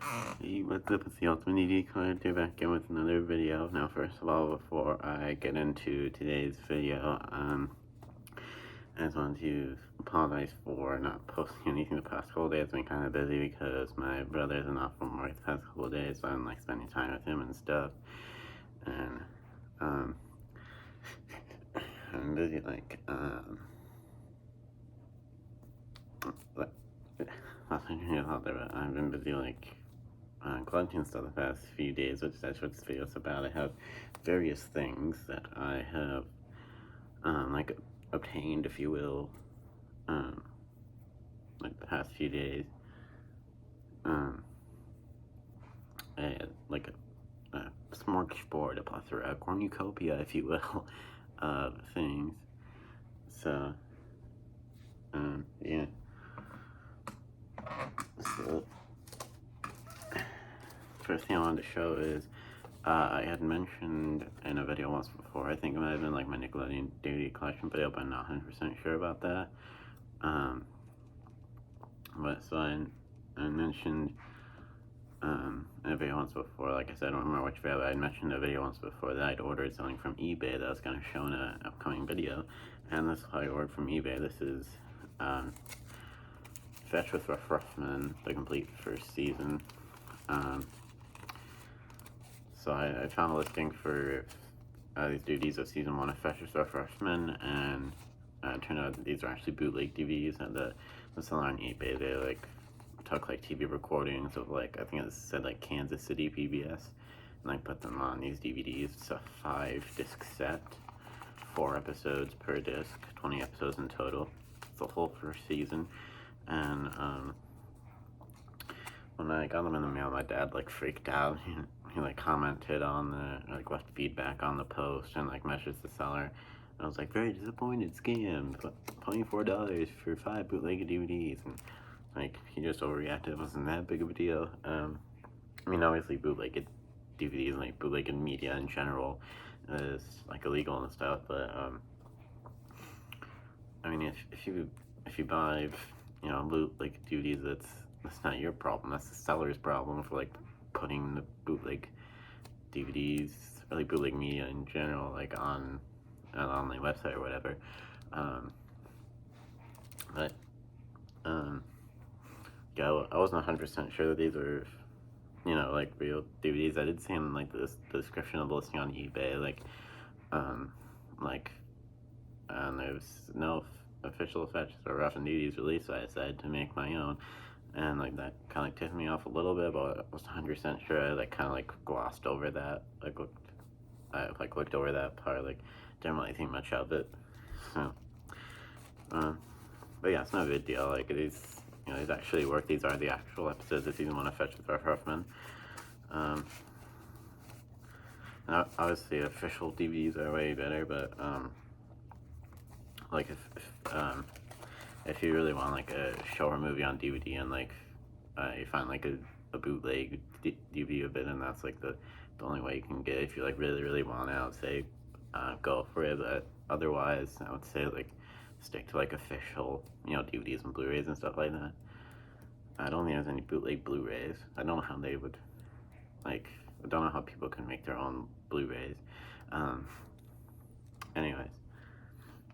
Hey, what's up? It's the Ultimate DVD Collector back again with another video. Now, first of all, before I get into today's video, I just wanted to apologize for not posting anything the past couple days. I've been kind of busy because my brother's been off from work the past couple of days, so I'm like spending time with him and stuff. And I'm busy I've been busy collecting stuff the past few days, which that's what this video is about. I have various things that I have obtained, if you will, like the past few days. A smorgasbord, a plethora, a cornucopia, if you will, of things. So, yeah. So, first thing I wanted to show is, I had mentioned in a video once before, I think it might have been like my Nickelodeon DVD collection video, but I'm not 100% sure about that. But so I mentioned in a video once before, like I said, I don't remember which video, but I mentioned a video once before that I'd ordered something from eBay that I was going to show in an upcoming video, and this is what I ordered from eBay. This is Fetch with Ruff Ruffman, the complete first season. So I found a listing for these DVDs of season 1 of Fetch with Ruff Ruffman, and it turned out that these are actually bootleg DVDs, and the seller on eBay, they took TV recordings of I think it said Kansas City PBS, and put them on these DVDs. It's a 5-disc set, 4 episodes per disc, 20 episodes in total. It's the whole first season. And when I got them in the mail, my dad freaked out. He commented on the left feedback on the post and messaged the seller. And I was very disappointed, scam, $24 for 5 bootleg DVDs. And he just overreacted. It wasn't that big of a deal. I mean, obviously bootleg DVDs, bootleg media in general, is illegal and stuff. But I mean, if you buy bootleg DVDs, that's not your problem. That's the seller's problem for putting the bootleg DVDs, or bootleg media in general, on an online website or whatever. But yeah, I wasn't 100% sure that these were, real DVDs. I did see in the description of the listing on eBay, and there's no official Fetch or Ruffman DVDs release, so I decided to make my own. And that kind of tipped me off a little bit, but I wasn't 100% sure. I kind of glossed over that. Looked over that part. Didn't really think much of it. So, but yeah, it's no big deal. These actually work. These are the actual episodes of season 1 of Fetch with Ruff Ruffman. Now, obviously, official DVDs are way better, but if you really want a show or movie on DVD and you find a bootleg DVD of it, and that's the only way you can get it, if you really want it, I would say go for it. But otherwise, I would say stick to official DVDs and Blu-rays and stuff like that. I don't think there's any bootleg Blu-rays. I don't know how they would I don't know how people can make their own Blu-rays. Anyways.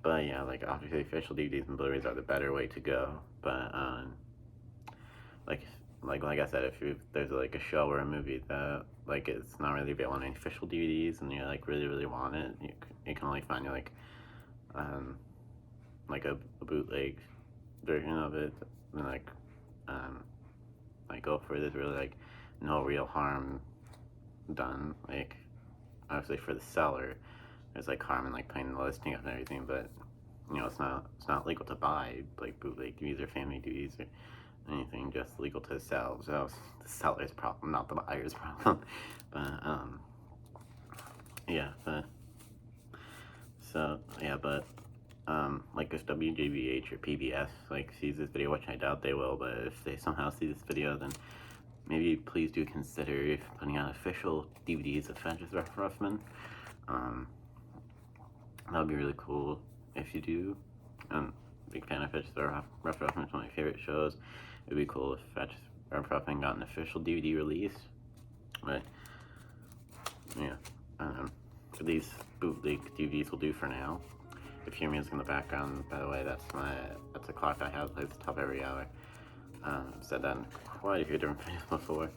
But yeah, obviously official DVDs and Blu-rays are the better way to go. But like I said, if there's a show or a movie that it's not really available on any official DVDs, and you really want it, you can only find a bootleg version of it, then go for it. There's really no real harm done. Obviously for the seller, there's harm in playing the listing up and everything, but it's not legal to buy bootleg DVDs or family DVDs or anything, just legal to sell. So it's the seller's problem, not the buyer's problem. But yeah, if WGBH or PBS sees this video, which I doubt they will, but if they somehow see this video, then maybe please do consider putting out official DVDs of Fetch with Ruff Ruffman. That would be really cool if you do. I'm a big fan of Fetch with Ruff Ruffman. It's one of my favorite shows. It would be cool if Fetch Ruff Ruffman got an official DVD release. But yeah, these bootleg DVDs will do for now. If you hear music in the background, by the way, that's a clock I have, plays the top every hour. I've said that in quite a few different videos before.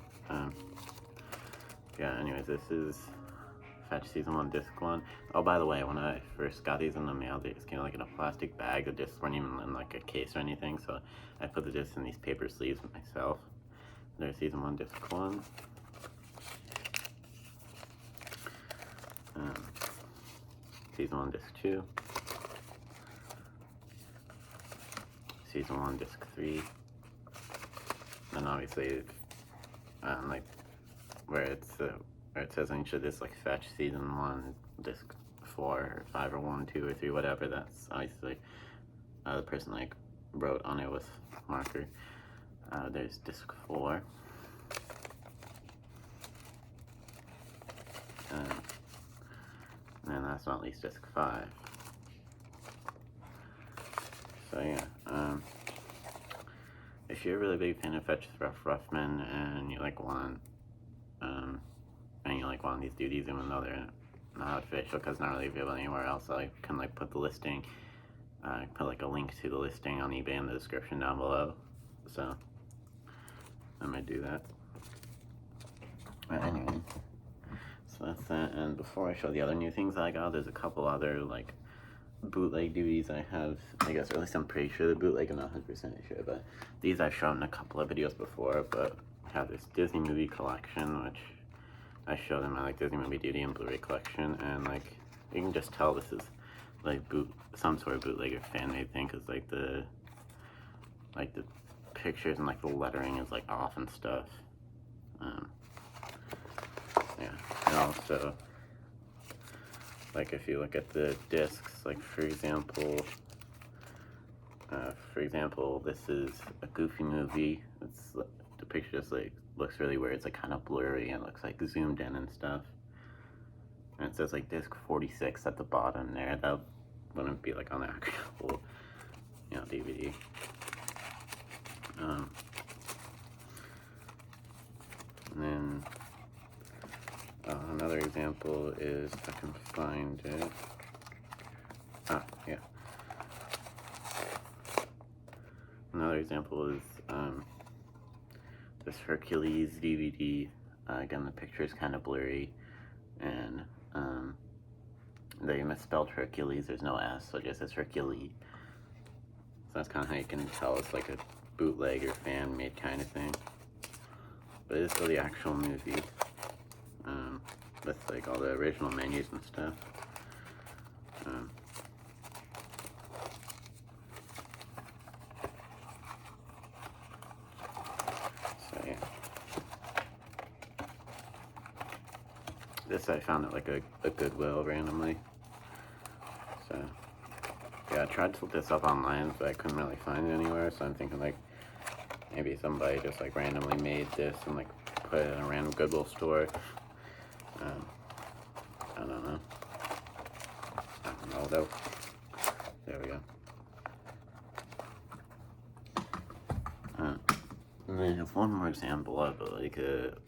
Yeah, anyways, this is Fetch Season 1 Disc 1. Oh, by the way, when I first got these in the mail, they just came like in a plastic bag. The discs weren't even in like a case or anything, so I put the discs in these paper sleeves myself. There's Season 1 Disc 1. Season 1 Disc 2. Season 1 Disc 3. And obviously, like, where it says on each of this, like, Fetch Season 1 Disc 4 or 5 or 1, 2 or 3, whatever, that's obviously the person, like, wrote on it with marker. There's Disc 4. And last but not least, Disc 5. So yeah, if you're a really big fan of Fetch Ruff Ruffman and you like want these duties, even though they're not official because not really available anywhere else, I can like put the listing, put like a link to the listing on eBay in the description down below. So I'm gonna do that. Anyway, so that's that. And before I show the other new things I got, there's a couple other like bootleg DVDs I have, I guess, or at least I'm pretty sure they're bootleg. I'm not 100% sure, but these I've shown in a couple of videos before. But I have this Disney movie collection, which I showed in my like Disney movie DVD and Blu-ray collection, and like you can just tell this is like some sort of bootleg or fan-made thing, because like the pictures and like the lettering is like off and stuff. Yeah, and also, like if you look at the discs, like for example, this is a Goofy movie. It's the picture just like looks really weird. It's like kind of blurry and looks like zoomed in and stuff. And it says like disc 46 at the bottom there. That wouldn't be like on the actual, DVD. And then another example is, if I can find it. Yeah. Another example is this Hercules DVD. Again, the picture is kind of blurry, and they misspelled Hercules. There's no S, so it just says Hercules. So that's kind of how you can tell it's like a bootleg or fan-made kind of thing. But it's still the actual movie, with like all the original menus and stuff. So yeah, this I found at like a Goodwill randomly. So yeah, I tried to look this up online, but I couldn't really find it anywhere. So I'm thinking like maybe somebody just like randomly made this and like put it in a random Goodwill store. I don't know though. There we go. And then I have one more example of like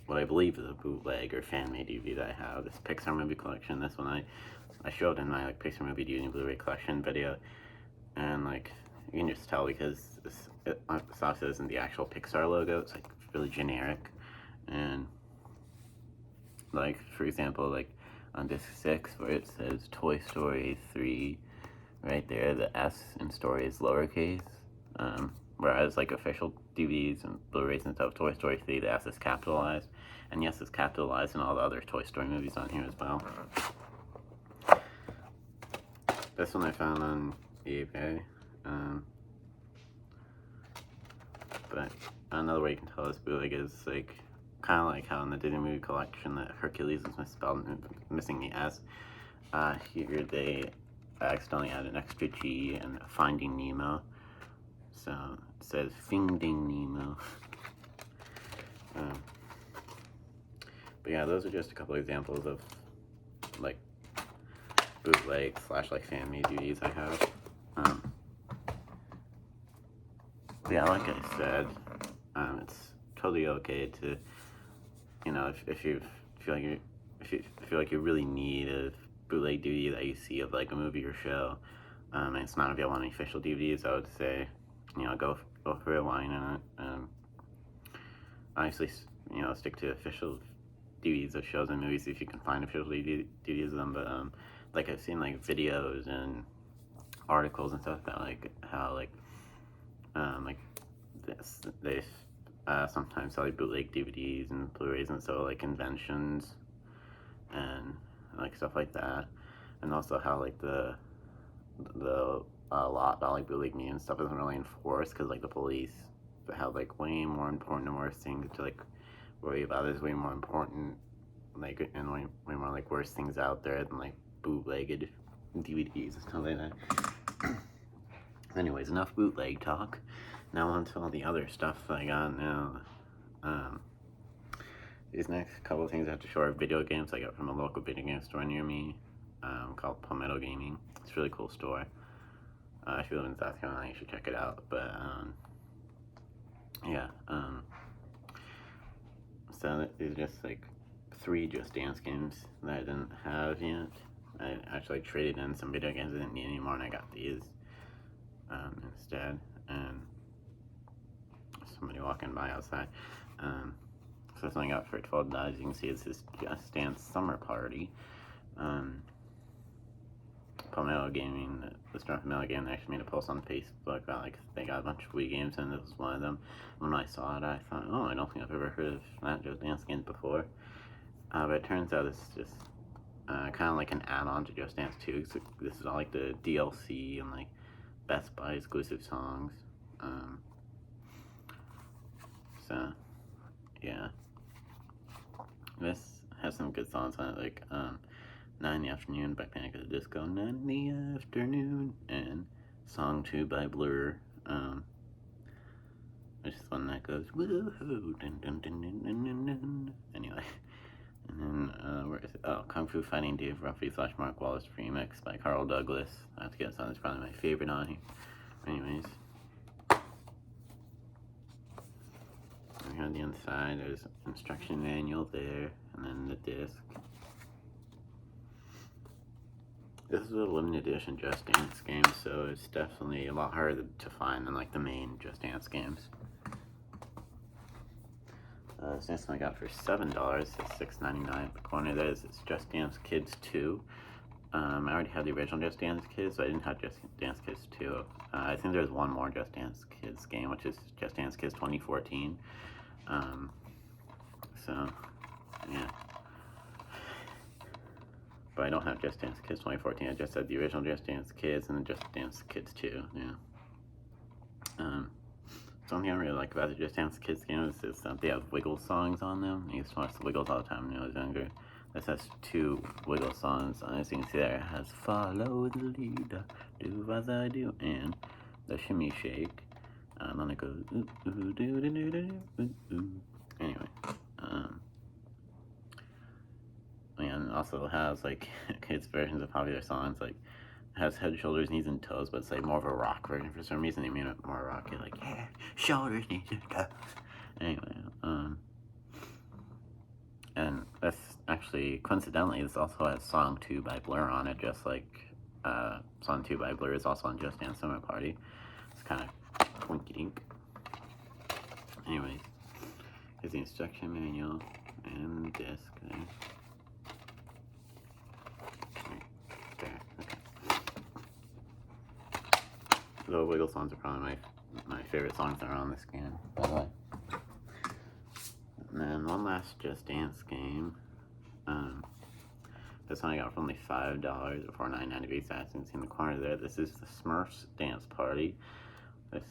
what I believe is a bootleg or fan-made DVD that I have. This Pixar movie collection. This one I showed in my like Pixar movie DVD and Blu-ray collection video, and like you can just tell because it obviously isn't the actual Pixar logo. It's like really generic, and like for example, like on disc 6 where it says Toy Story 3, right there, the S in story is lowercase, whereas like official DVDs and Blu-rays and stuff, Toy Story 3, the S is capitalized, and yes, it's capitalized in all the other Toy Story movies on here as well. This one I found on eBay, but another way you can tell this bootleg is like kind of like how in the Disney movie collection that Hercules is misspelled and missing the S. Here they accidentally add an extra G in Finding Nemo, so it says Finding Nemo. But yeah, those are just a couple examples of like bootleg / like fan-made DVDs I have. Yeah, like I said, it's totally okay to, you know, if you feel like you really need a bootleg DVD that you see of like a movie or show, and it's not available on official DVDs, I would say, you know, go for a line in it. Obviously, you know, stick to official DVDs of shows and movies if you can find official DVDs of them. But like I've seen like videos and articles and stuff about like how like they sometimes sell like bootleg DVDs and Blu-rays, and so like conventions and like stuff like that, and also how like the law about like bootleg media and stuff isn't really enforced because like the police have like way more important and worse things to like worry about. There's way more important like and way more like worse things out there than like bootlegged DVDs and stuff like that. Anyways, enough bootleg talk. Now on to all the other stuff I got now. These next couple of things I have to show are video games I got from a local video game store near me, called Palmetto Gaming. It's a really cool store. If you live in South Carolina, you should check it out. But yeah, so these are just like 3 Just Dance games that I didn't have yet. I actually traded in some video games I didn't need anymore, and I got these instead. And somebody walking by outside. So that's what I got for $12. You can see it's this Just Dance Summer Party. Palmetto Gaming, the store Palmetto Gaming, they actually made a post on Facebook about like they got a bunch of Wii games, and this was one of them. When I saw it, I thought, oh, I don't think I've ever heard of that Just Dance game before. But it turns out it's just kind of like an add-on to Just Dance 2. So this is all like the DLC and like Best Buy exclusive songs. So yeah, this has some good songs on it, like 9 in the Afternoon by Panic at the Disco, 9 in the Afternoon, and Song 2 by Blur, which is one that goes, woohoo, dun dun dun dun dun dun dun. Anyway, and then, where is it? Oh, Kung Fu Fighting Dave Ruffy / Mark Wallace remix by Carl Douglas. I have to get a song that's probably my favorite on here. Anyways, on the inside, there's an instruction manual there, and then the disc. This is a limited edition Just Dance game, so it's definitely a lot harder to find than like the main Just Dance games. This next one I got for $7. It's $6.99 at the corner. There is Just Dance Kids 2. I already had the original Just Dance Kids, so I didn't have Just Dance Kids 2. I think there's one more Just Dance Kids game, which is Just Dance Kids 2014. So, yeah. But I don't have Just Dance Kids 2014. I just had the original Just Dance Kids and then Just Dance Kids 2. Yeah. Something I really like about the Just Dance Kids games is that they have Wiggle songs on them. I used to watch the Wiggles all the time when I was younger. This has 2 Wiggle songs. As you can see there, it has Follow the Leader, Do As I Do, and the Shimmy Shake. And then it goes, ooh, ooh, doo, doo, doo, doo, ooh, ooh. Anyway, and also has like kids versions of popular songs, like has Head, Shoulders, Knees, and Toes, but it's like more of a rock version. For some reason they made it more rocky, like yeah, shoulders, knees, and toes. Anyway, and that's actually coincidentally this also has Song 2 by Blur on it, just like Song 2 by Blur is also on Just Dance Summer Party. It's kind of winky dink. Anyways, here's the instruction manual and the disc there. The Wiggle songs are probably my favorite songs that are on this game, by the way. And then one last Just Dance game. This one I got for only $5 or $4.99 to be exact. You can see in the corner there. This is the Smurfs Dance Party. This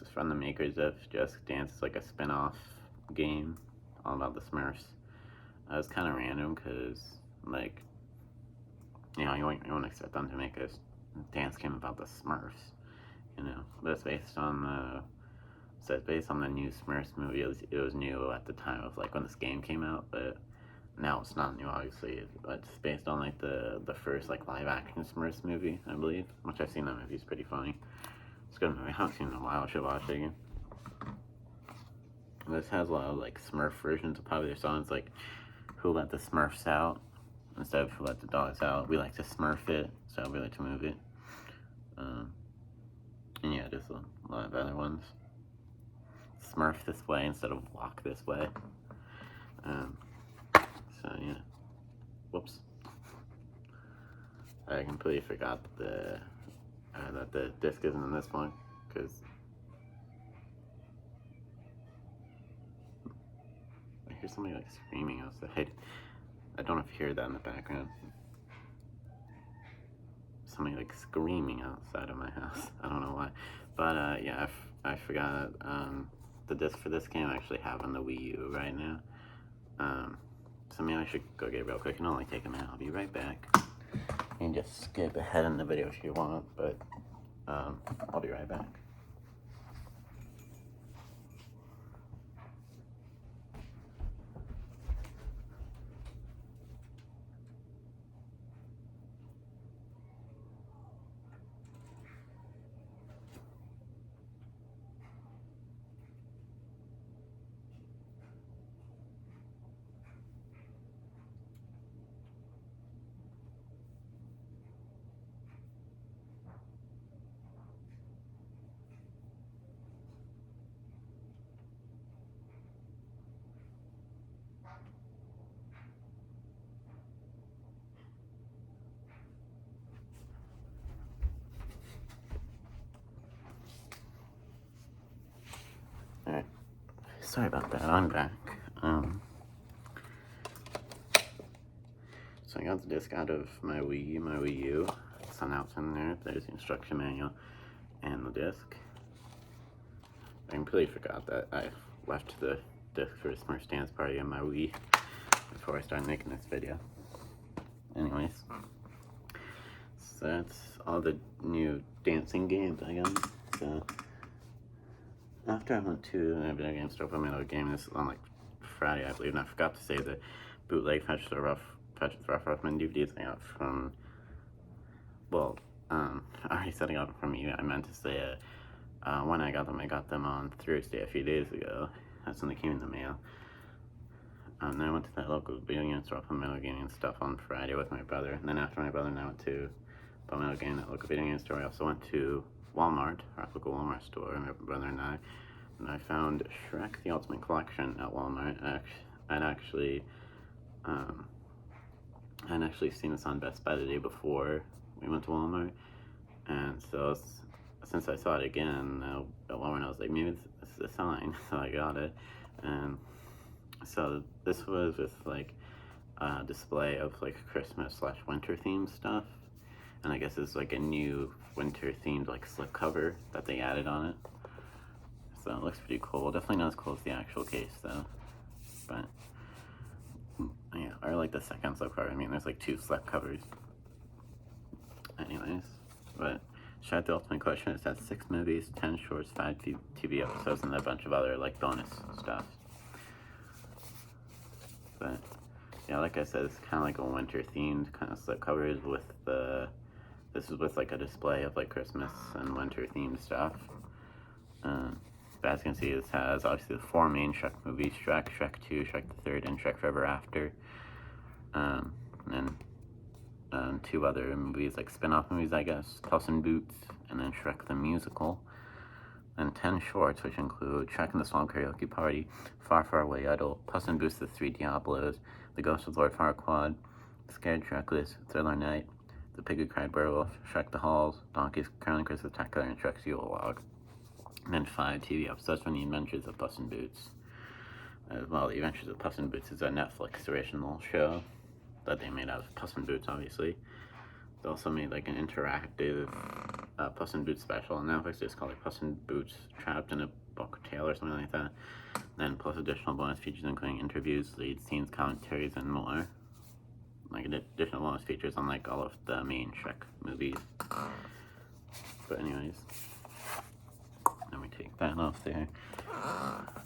is from the makers of Just Dance. It's like a spin-off game all about the Smurfs. It's kind of random because, like, you know, you wouldn't expect them to make a dance game about the Smurfs. You know, but it's based on the new Smurfs movie. It was new at the time of like when this game came out, but now it's not new, obviously. But it's based on like the first like live action Smurfs movie, I believe. Which I've seen that movie. It's pretty funny. It's a good movie. I haven't seen it in a while. I should watch it again. This has a lot of like Smurf versions of popular songs, like "Who Let the Smurfs Out" instead of "Who Let the Dogs Out." We like to Smurf it, so we like to move it. And yeah, there's a lot of other ones. Smurf this way instead of walk this way. So yeah. Whoops. I completely forgot that the disc isn't in this one, because I hear somebody like screaming outside. I don't know if you hear that in the background. Somebody like screaming outside of my house. I don't know why. But yeah, I forgot the disc for this game I actually have on the Wii U right now. So maybe I should go get it real quick. It can only take a minute. I'll be right back. You can just skip ahead in the video if you want, but I'll be right back. Alright, sorry about that, I'm back. So I got the disc out of my Wii U. It's announced in there. There's the instruction manual and the disc. I completely forgot that I left the disc for a Smurfs dance party on my Wii before I started making this video. Anyways, so that's all the new dancing games I got. So after I went to the video game store for my other game, this is on like Friday, I believe, and I forgot to say the bootleg Fetch the Ruff Ruffman DVDs I got from, well, I already said I got them from you. I meant to say when I got them on Thursday a few days ago. That's when they came in the mail. Then I went to that local video game store for Metal Gaming and stuff on Friday with my brother. And then after my brother and I went to Metal Gaming at that local video game store, I also went to Walmart, our local Walmart store, my brother and I found Shrek the Ultimate Collection at Walmart. I'd actually seen this on Best Buy the day before we went to Walmart, and so since I saw it again at Walmart, I was like, maybe this is a sign, so I got it. And so this was with like a display of like Christmas/winter themed stuff, and I guess it's like a new winter themed like slipcover that they added on it. So it looks pretty cool. Definitely not as cool as the actual case though, but yeah, or like the second slipcover. I mean, there's like 2 slipcovers. Anyways, but Shrek the Ultimate Collection, it has 6 movies, 10 shorts, 5 TV episodes, and a bunch of other like bonus stuff. But yeah, like I said, it's kind of like a winter themed kind of slipcovers with this is with like a display of like Christmas and winter themed stuff. But as you can see, this has obviously the 4 main Shrek movies: Shrek, Shrek 2, Shrek the Third, and Shrek Forever After. And then 2 other movies, like spin-off movies, I guess: Puss in Boots, and then Shrek the Musical. And 10 shorts, which include Shrek and the Swamp Karaoke Party, Far Far Away Idol, Puss in Boots: The Three Diablos, The Ghost of Lord Farquaad, Scared Shrekless, Thriller Night, The Pig Who Cried Werewolf, Shrek the Halls, Donkey's Curling Christmas Spectacular, and Shrek's Yule Log. And then 5 TV episodes from The Adventures of Puss in Boots. As well, The Adventures of Puss in Boots is a Netflix original show that they made out of Puss in Boots, obviously. They also made like an interactive Puss in Boots special on Netflix. It's called like Puss in Boots Trapped in a Book Tale or something like that. Then plus additional bonus features including interviews, lead scenes, commentaries, and more. Like additional bonus features on like all of the main Shrek movies. But anyways, let me take that off there.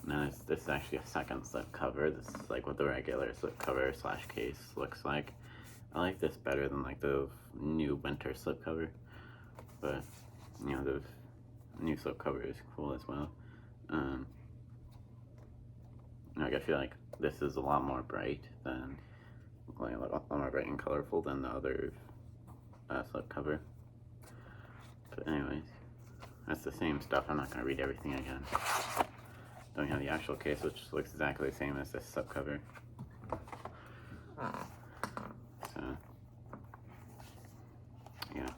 Now this is actually a second slipcover. This is like what the regular slipcover / case looks like. I like this better than like the new winter slipcover, but you know, the new slipcover is cool as well. Like, I feel like this is a lot more bright than, like, a lot more bright and colorful than the other slipcover. But anyways, that's the same stuff. I'm not going to read everything again. Then we have the actual case, which looks exactly the same as this slipcover. So, yeah.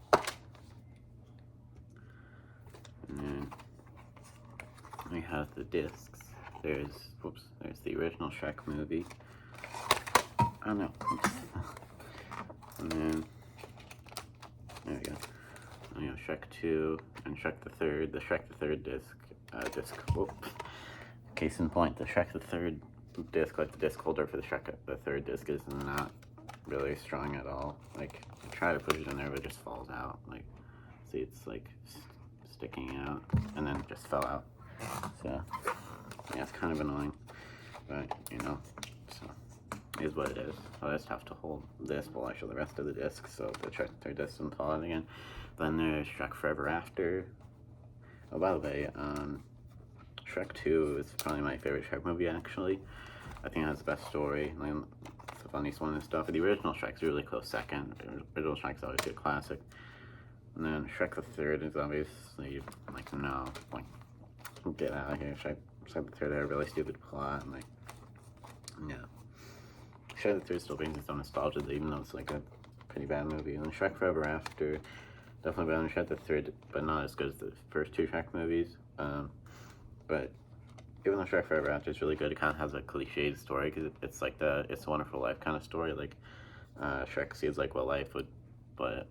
And then we have the discs. There's the original Shrek movie. Oh no. And then, there we go. And you have Shrek 2 and Shrek the Third. The Shrek the Third disc. Case in point, the Shrek the Third disc, like the disc holder for the Shrek the Third disc, is not really strong at all. Like, I try to push it in there, but it just falls out. Like, see, it's like sticking out, and then it just fell out. So, yeah, it's kind of annoying, but you know, so it is what it is. So I just have to hold this while I show the rest of the disc, so the Shrek the Third disc doesn't fall out again. Then there's Shrek Forever After. Oh, by the way, Shrek 2 is probably my favorite Shrek movie, actually. I think it has the best story, like, it's the funniest one and stuff. The original Shrek's really close second. The original Shrek's obviously a classic. And then Shrek the Third is obviously, like, no, like, get out of here. Shrek the Third had a really stupid plot, and, like, yeah. Shrek the Third still brings its own nostalgia, even though it's, like, a pretty bad movie. And then Shrek Forever After, definitely better than Shrek the Third, but not as good as the first two Shrek movies. But even though Shrek Forever After is really good, it kind of has a cliched story, because it's like the It's a Wonderful Life kind of story. Like, Shrek sees, like, what life would, what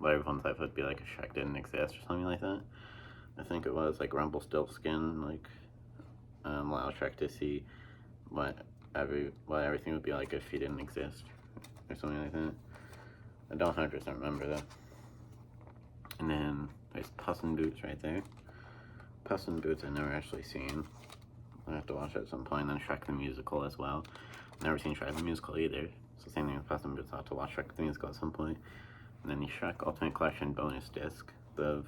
everyone's life would be like if Shrek didn't exist, or something like that. I think it was, like, Rumpelstiltskin, like, allow Shrek to see what everything would be like if he didn't exist, or something like that. I don't 100% remember, though. And then there's Puss in Boots right there. Puss in Boots I've never actually seen. I have to watch it at some point. And then Shrek the Musical as well. Never seen Shrek the Musical either. So same thing with Puss in Boots. I'll have to watch Shrek the Musical at some point. And then the Shrek Ultimate Collection bonus disc. The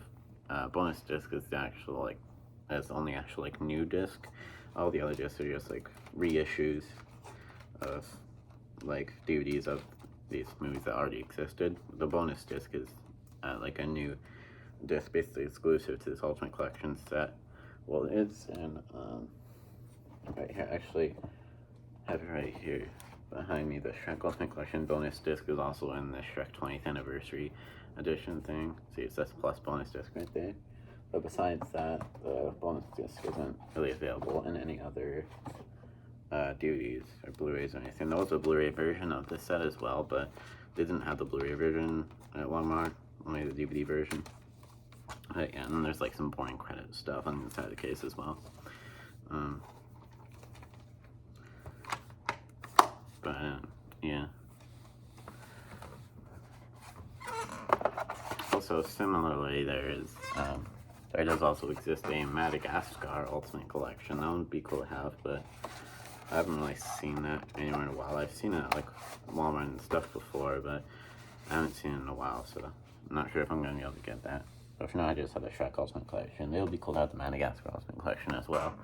bonus disc is the actual, like, is the only actual, like, new disc. All the other discs are just, like, reissues of, like, DVDs of these movies that already existed. The bonus disc is like a new disc, basically exclusive to this Ultimate Collection set. Well, it's in right here. Actually, have it right here behind me. The Shrek Ultimate Collection bonus disc is also in the Shrek 20th Anniversary Edition thing. See, it says plus bonus disc right there. But besides that, the bonus disc isn't really available in any other DVDs or Blu-rays or anything. There was a Blu-ray version of this set as well, but they didn't have the Blu-ray version at Walmart, only the DVD version. But yeah, and then there's, like, some boring credit stuff on the inside of the case as well. Yeah. Also, similarly, there does also exist a Madagascar Ultimate Collection. That would be cool to have, but I haven't really seen that anywhere in a while. I've seen it at, like, Walmart and stuff before, but I haven't seen it in a while, so I'm not sure if I'm going to be able to get that. But for now, I just have the Shrek Ultimate Collection. It would be cool to have the Madagascar Ultimate Collection as well.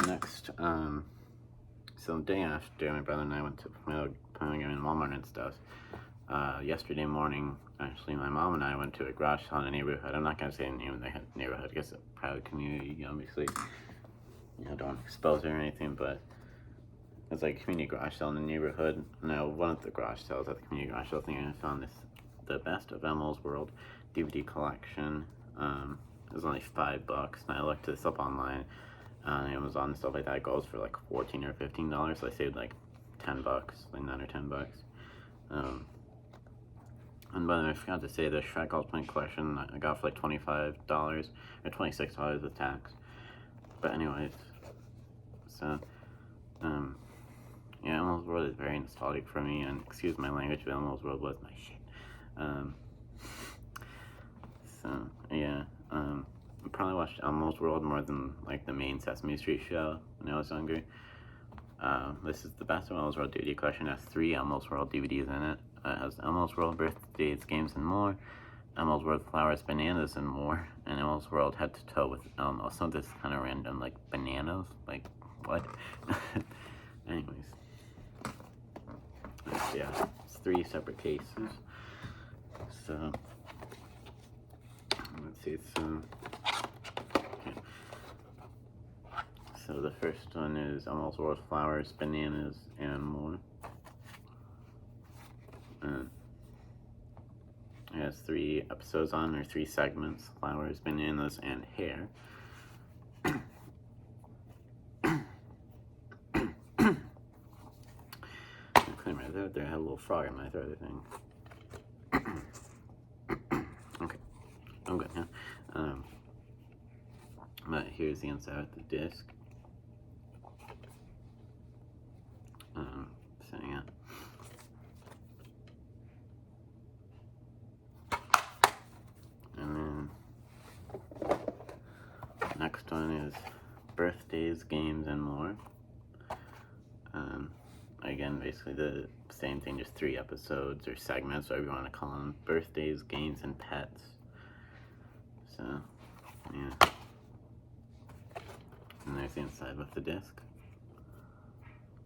Next, so the day after my brother and I went to playing in Walmart and stuff, yesterday morning, actually, my mom and I went to a garage sale in a neighborhood. I'm not going to say the name of the neighborhood, I guess a private community, obviously. You know, don't expose it or anything, but it's like a community garage sale in the neighborhood. Now, one of the garage sales at the community garage sale thing, I found the Best of Elmo's World DVD collection. It was only $5, and I looked this up online on Amazon and stuff like that. It goes for like $14 or $15, so I saved like $10, like $9 or $10. And by the way, I forgot to say the Shrek Ultimate Collection I got for like $25 or $26 with tax. But anyways, so yeah, Elmo's World is very nostalgic for me, and excuse my language, but Elmo's World was my shit. So yeah, I probably watched Elmo's World more than like the main Sesame Street show when I was younger. This is the Best of Elmo's World DVD collection. It has 3 Elmo's World DVDs in it. It has Elmo's World Birthdays, Games, and More, Elmo's World Flowers, Bananas, and More, and Elmo's world head to toe with Elmo. So this is kind of random, like bananas, like what? Anyways, yeah, it's 3 separate cases. So let's see. So the first one is Elmo's World, flowers, bananas, and more. And it has 3 episodes on, or 3 segments: flowers, bananas, and hair. Clear my throat there. I had a little frog in my throat, I think. Okay, I'm good now. But here's the inside of the disc. So yeah. And then next one is birthdays, games, and more. Again, basically the same thing, just 3 episodes or segments, whatever you want to call them. Birthdays, games, and pets. So yeah. And there's the inside with the disc.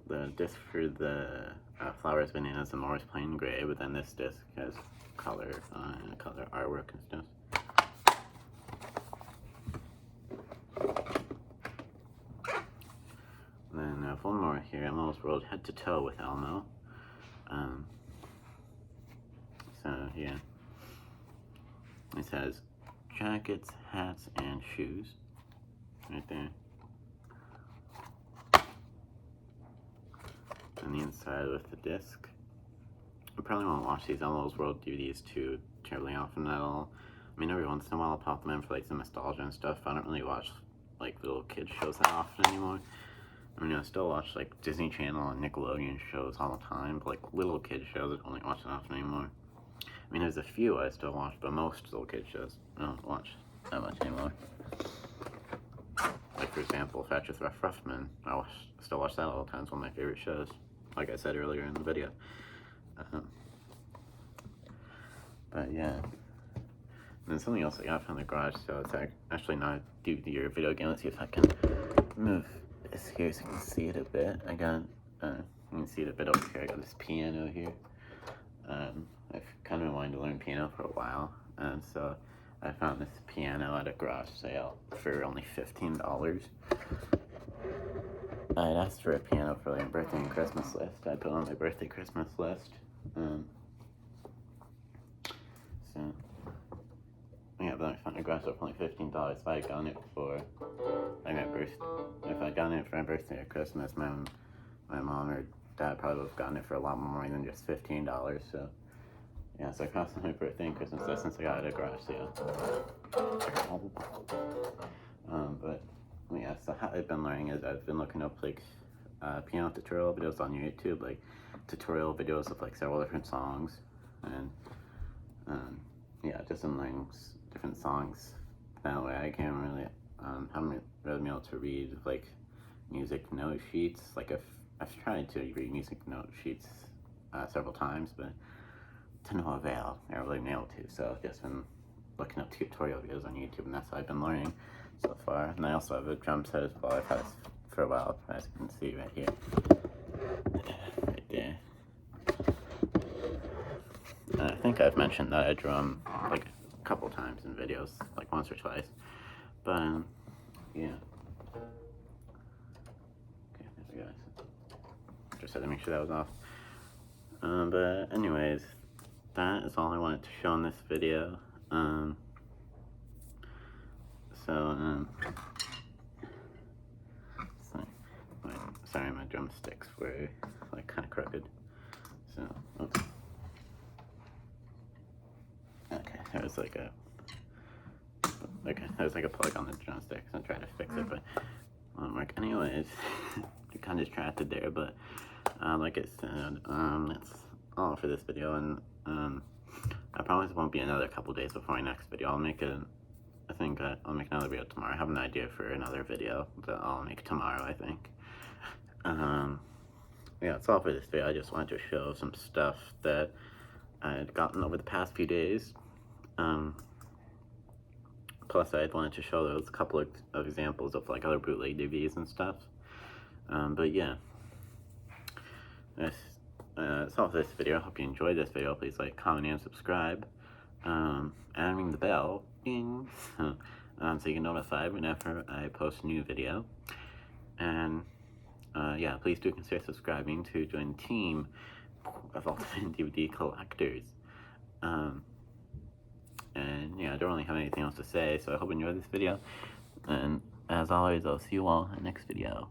The disc for the flowers, bananas, and more is plain gray, but then this disc has color color artwork and stuff. Then I have one more here. Elmo's World head to toe with Elmo. So yeah, it says jackets, hats, and shoes right there. And the inside with the disc. I probably won't watch these Elmo's World DVDs too terribly often at all. I mean, every once in a while I'll pop them in for like some nostalgia and stuff. I don't really watch like little kid shows that often anymore. I mean, I still watch like Disney Channel and Nickelodeon shows all the time, but like little kid shows I don't really watch that often anymore. I mean, there's a few I still watch, but most little kid shows I don't watch that much anymore. Like, for example, Ruff Ruffman, I still watch that all the time. It's one of my favorite shows, like I said earlier in the video. But yeah. And then something else I got from the garage sale. It's actually not a DVD or a video game. Let's see if I can move this here so you can see it a bit. I got, you can see it a bit over here. I got this piano here. I've kind of been wanting to learn piano for a while, and so I found this piano at a garage sale for only $15. I had asked for a piano for like a birthday and Christmas list. I put on my birthday Christmas list. So yeah, but I found a garage sale for only $15. If I had gotten it for like my birthday, if I'd gotten it for my birthday or Christmas, my mom or dad probably would have gotten it for a lot more money than just $15. So yeah, so I cost my birthday and Christmas list since I got it at a garage sale. But yeah, so how I've been learning is I've been looking up like piano tutorial videos on YouTube, like tutorial videos of like several different songs, and yeah, just been learning different songs that way. I can't really haven't really been able to read like music note sheets. Like I've tried to read music note sheets several times, but to no avail. I never really been able to. So I've just been looking up tutorial videos on YouTube, and that's how I've been learning so far. And I also have a drum set as well. I've had this for a while, as you can see right here, right there. And I think I've mentioned that I drum like a couple times in videos, like once or twice. But yeah. Okay, there we go. Just had to make sure that was off. But anyways, that is all I wanted to show in this video. Sorry, my drumsticks were like kind of crooked. So, oops. Okay, there's like a plug on the drumsticks. I'm trying to fix it, but it won't work. Anyways, you're kind of distracted there, but like I said, that's all for this video, and I promise it won't be another couple days before my next video. I'll make another video tomorrow. I have an idea for another video that I'll make tomorrow, I think. Yeah, that's all for this video. I just wanted to show some stuff that I had gotten over the past few days. plus I wanted to show those couple of examples of like other bootleg DVDs and stuff. But yeah, that's all for this video. I hope you enjoyed this video. Please like, comment, and subscribe. And ring the bell, ding, so you get notified whenever I post a new video. And yeah, please do consider subscribing to join the team of Ultimate DVD collectors. And yeah, I don't really have anything else to say, so I hope you enjoyed this video. And as always, I'll see you all in the next video.